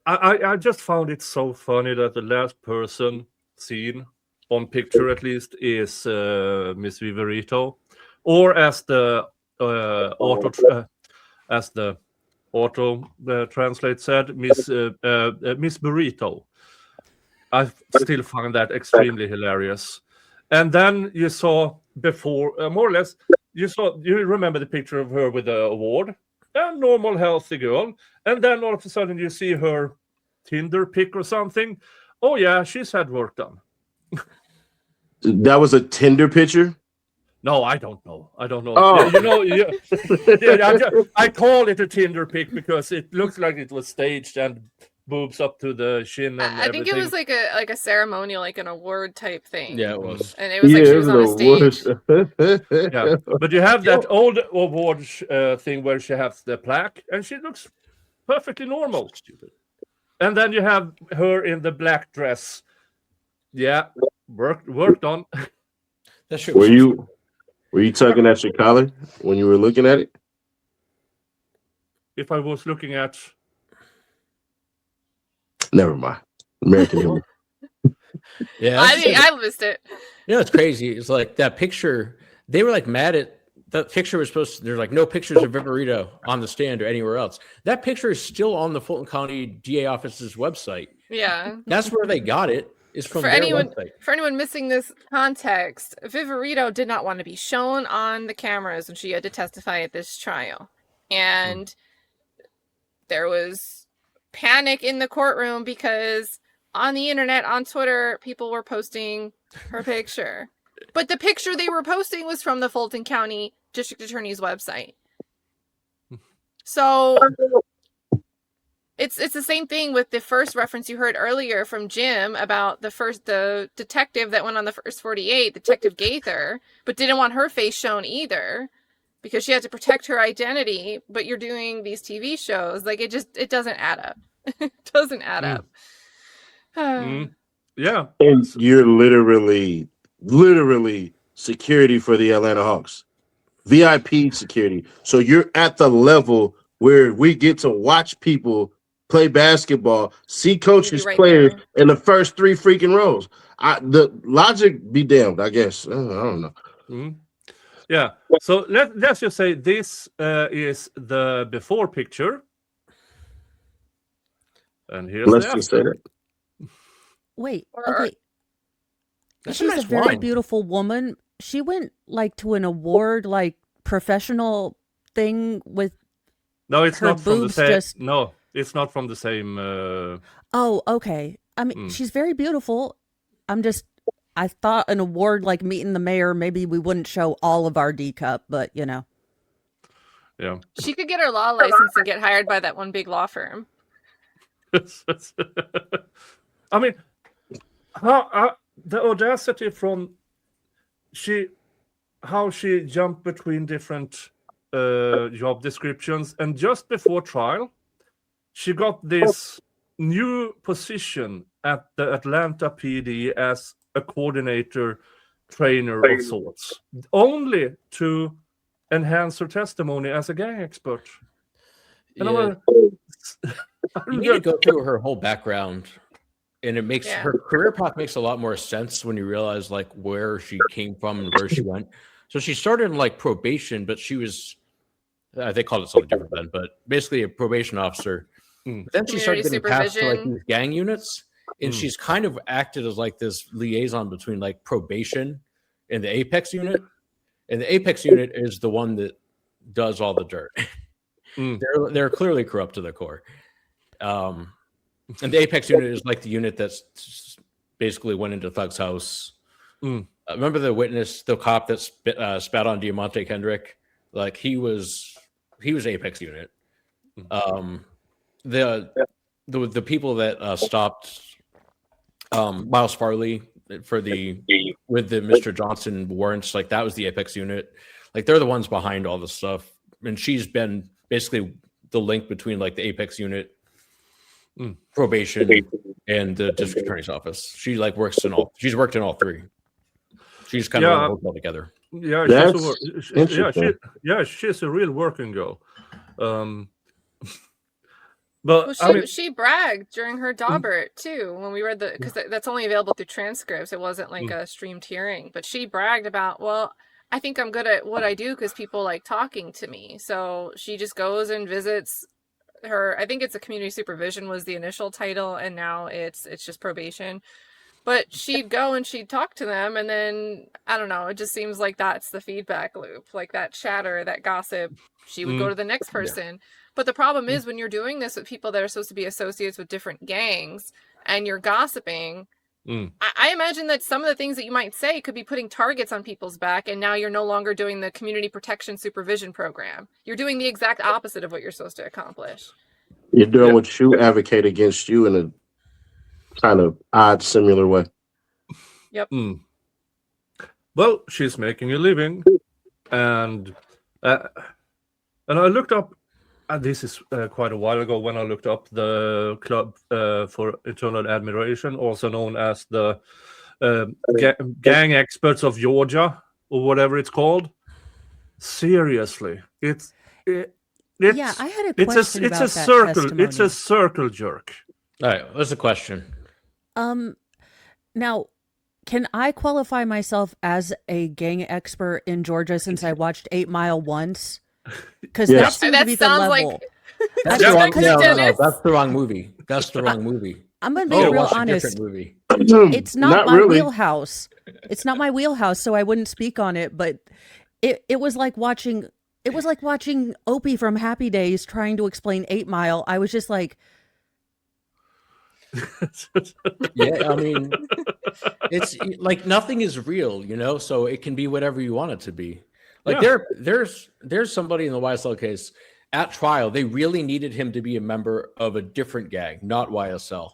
I just found it so funny that the last person seen on picture, at least, is Miss Vivorito, or as the auto translate said, Miss Burrito. I still find that extremely hilarious. And then you saw before, more or less, you remember the picture of her with the award, a normal, healthy girl, and then all of a sudden you see her Tinder pic or something. Oh yeah, she's had work done. That was a Tinder picture? No, I don't know. I don't know. Oh. I call it a Tinder pic because it looks like it was staged and boobs up to the chin and I think it was like a ceremonial, like an award type thing. Yeah, it was. And it was like she was on a stage. Yeah, but you have that old award thing where she has the plaque and she looks perfectly normal. Stupid. And then you have her in the black dress. Yeah, worked on. That's true. Were you tugging at your collar when you were looking at it? If I was looking at... Never mind. American humor. Yeah, I think I missed it. You know, it's crazy. It's like that picture. They were like mad at that picture was supposed to. There's like no pictures of Vivorito on the stand or anywhere else. That picture is still on the Fulton County DA office's website. Yeah, that's where they got it. Is from for their anyone website. For anyone missing this context, Vivorito did not want to be shown on the cameras when she had to testify at this trial, and there was panic in the courtroom because on the internet, on Twitter, people were posting her picture. But the picture they were posting was from the Fulton County District Attorney's website. So it's the same thing with the first reference you heard earlier from Jim about the detective that went on the first 48, Detective Gaither, but didn't want her face shown either because she had to protect her identity. But you're doing these TV shows, like it doesn't add up. It doesn't add up. Yeah, and you're literally security for the Atlanta Hawks, VIP security. So you're at the level where we get to watch people play basketball, see coaches, players in the first three freaking rows. The logic be damned, I guess. I don't know. Mm-hmm. Yeah. So let's just say this is the before picture, and here's let's the just say after. that. Wait, okay. That's She's a nice a very wine. beautiful woman. She went like to an award, like professional thing with. No, it's her not from the boobs same. just... No, it's not from the same. Oh, okay. I mean, she's very beautiful. I thought an award like meeting the mayor, maybe we wouldn't show all of our D cup, but you know. Yeah. She could get her law license and get hired by that one big law firm. I mean, how the audacity from how she jumped between different job descriptions, and just before trial, she got this new position at the Atlanta PD as a coordinator, trainer of sorts, only to enhance her testimony as a gang expert. And you need to go through her whole background, and it makes her career path makes a lot more sense when you realize like where she came from and where she went. So she started in like probation, but she was they called it something different then, but basically a probation officer. But then she started getting passed to like these gang units, and she's kind of acted as like this liaison between like probation and the Apex unit. And the Apex unit is the one that does all the dirt. They're clearly corrupt to the core. And the Apex unit is like the unit that's basically went into Thug's house. Remember the witness, the cop that spat on Diamante Kendrick? Like he was Apex unit. The people that stopped Miles Farley with the Mr. Johnson warrants, like that was the Apex unit. Like they're the ones behind all this stuff, and she's been basically the link between like the Apex unit, probation, and the district attorney's office. She like works in all. She's worked in all three. She's kind of worked all together. Yeah, she's a real working girl. But she bragged during her Daubert too when we read because that's only available through transcripts. It wasn't like a streamed hearing, but she bragged about, well, I think I'm good at what I do because people like talking to me. So she just goes and visits her. I think it's a community supervision was the initial title, and now it's just probation. But she'd go and she'd talk to them, and then I don't know. It just seems like that's the feedback loop, like that chatter, that gossip. She would go to the next person. Yeah. But the problem is when you're doing this with people that are supposed to be associates with different gangs and you're gossiping, I imagine that some of the things that you might say could be putting targets on people's back, and now you're no longer doing the community protection supervision program. You're doing the exact opposite of what you're supposed to accomplish. You're doing what you advocate against you in a kind of odd, similar way. Yep. Well, she's making a living, and I looked up. And this is quite a while ago when I looked up the Club for Eternal Admiration, also known as the Gang Experts of Georgia, or whatever it's called. Seriously, it's yeah, I had a question about that testimony. It's a circle jerk. All right, what's the question? Now, can I qualify myself as a gang expert in Georgia since I watched 8 Mile once? Because that seems to be the level. That's the wrong, no, that's the wrong movie. That's the wrong movie. I'm going to be real honest. Movie. It's not my wheelhouse. It's not my wheelhouse, so I wouldn't speak on it. But it was like watching. It was like watching Opie from Happy Days trying to explain 8 Mile. I was just like, yeah. I mean, it's like nothing is real, so it can be whatever you want it to be. Like there's somebody in the YSL case at trial. They really needed him to be a member of a different gang, not YSL,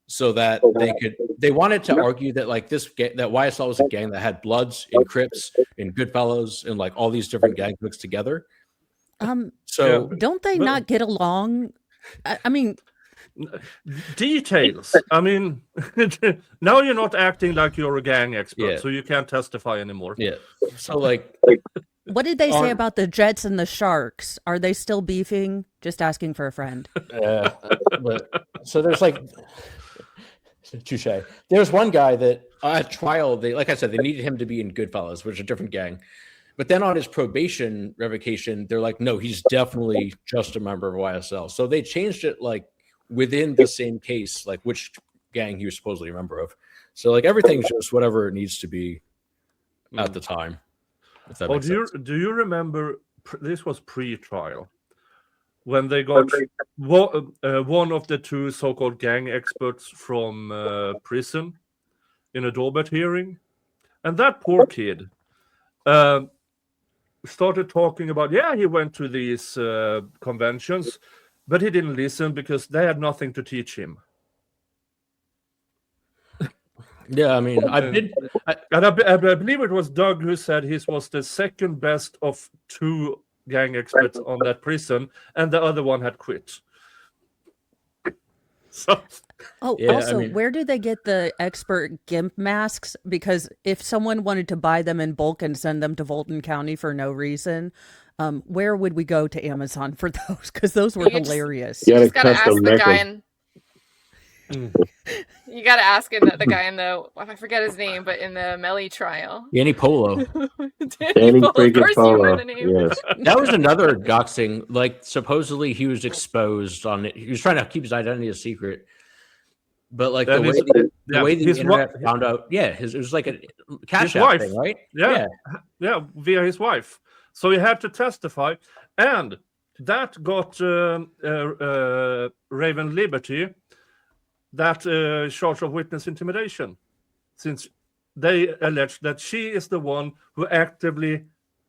so that they wanted to argue that like that YSL was a gang that had Bloods and Crips and Goodfellas and like all these different gangs mixed together. So don't they not get along? I mean, details. I mean, now you're not acting like you're a gang expert, so you can't testify anymore. Yeah. So like, what did they say about the Jets and the Sharks? Are they still beefing? Just asking for a friend. But so there's like, touche. There's one guy that at trial, like I said, they needed him to be in Goodfellas, which is a different gang. But then on his probation revocation, they're like, no, he's definitely just a member of YSL. So they changed it like within the same case, like which gang he was supposedly a member of. So like everything's just whatever it needs to be at the time. Do you remember? This was pre-trial when they got one of the two so-called gang experts from prison in a Daubert hearing, and that poor kid started talking about he went to these conventions, but he didn't listen because they had nothing to teach him. Yeah, I mean, I believe it was Doug who said he was the second best of two gang experts on that prison, and the other one had quit. So, where do they get the expert GIMP masks? Because if someone wanted to buy them in bulk and send them to Fulton County for no reason, where would we go to Amazon for those? Because those were hilarious. You just gotta ask the guy you gotta ask the guy in the I forget his name, but in the Melly trial. Danny Polo. Danny freaking Polo. Yes. That was another doxing. Like supposedly he was exposed on it. He was trying to keep his identity a secret. But like the way the internet found out, it was like a cash app thing, right? Yeah, via his wife. So he had to testify, and that got Raven Liberty that charge of witness intimidation, since they allege that she is the one who actively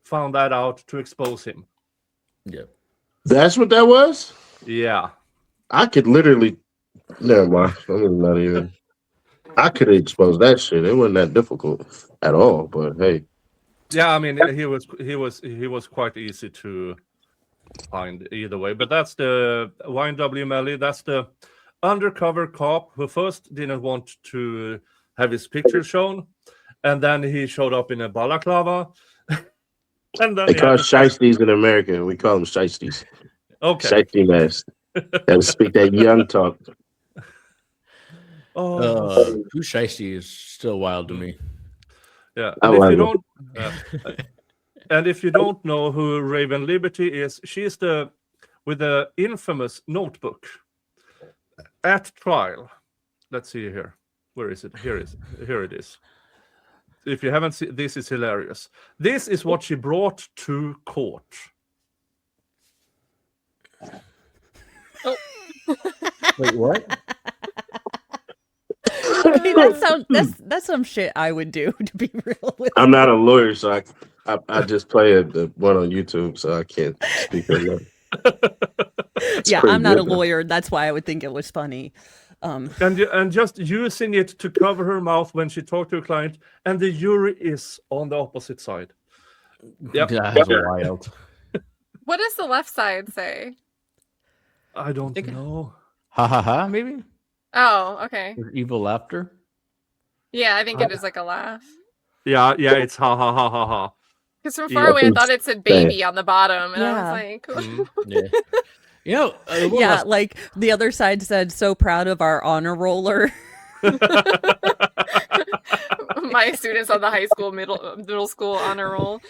found that out to expose him. Yeah, that's what that was. Yeah, I could literally. Never mind. I'm not even. I could have exposed that shit. It wasn't that difficult at all. But hey. Yeah, I mean, he was quite easy to find either way. But that's the YNW Melly. That's the undercover cop who first didn't want to have his picture shown, and then he showed up in a balaclava. And then they call shiesties in America. We call them shiesties. Okay. Shiesty mask. Gotta speak that young talk. Too Shiesty is still wild to me. Yeah, I and if like you it. don't, and if you don't know who Raven Liberty is, she's with the infamous notebook at trial. Let's see here. Where is it? Here it is. If you haven't seen, this is hilarious. This is what she brought to court. Oh. Wait, what? Okay, that's some shit I would do, to be real with I'm you. not a lawyer, so I just play the one on YouTube, so I can't speak on that. Yeah, I'm not a lawyer. That's why I would think it was funny. And just using it to cover her mouth when she talked to a client, and the jury is on the opposite side. Yep. That's wild. What does the left side say? I don't know. Ha ha ha, maybe? Oh, okay. Or evil laughter? Yeah, I think it is like a laugh. Yeah, it's ha ha ha ha ha. Because from far away, I thought it said baby on the bottom, and I was like, Yeah. You know, yeah, like the other side said, "So proud of our honor roller." My students on the high school, middle school honor roll.